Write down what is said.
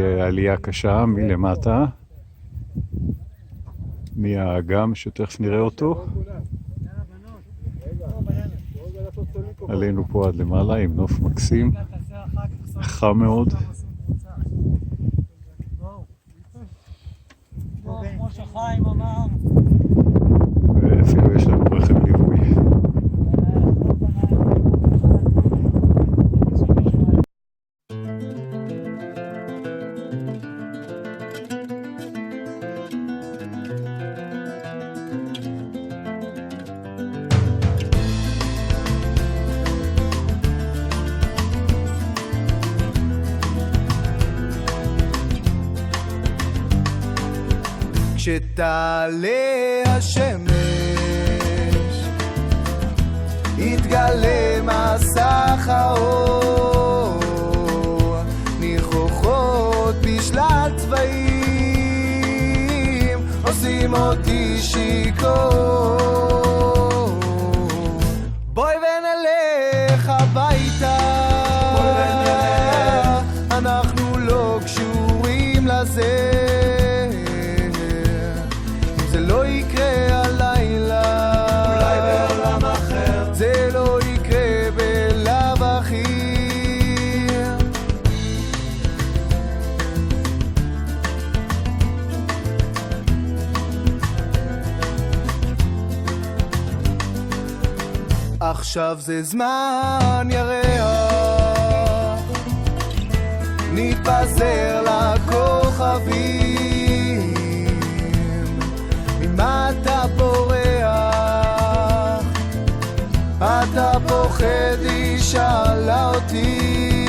עלייה קשה מלמטה, מהאגם שתכף נראה אותו. עלינו פה עד למעלה עם נוף מקסים, חם מאוד. כמו שחיים אמר. ואפילו יש לנו רכב ליווי. כשתעלה השמש יתגלה מסך האור, ניחוחות בשלל צבעים עושים אותי שיכור. בואי ונלך הביתה, אנחנו לא קשורים לזה, זה לא יקרה הלילה, אולי בעולם אחר, זה לא יקרה בלב אחי. עכשיו זה זמן ירח, נתפזר לכוכבים, ממה אתה בורח? אתה פוחד, היא שאלה אותי.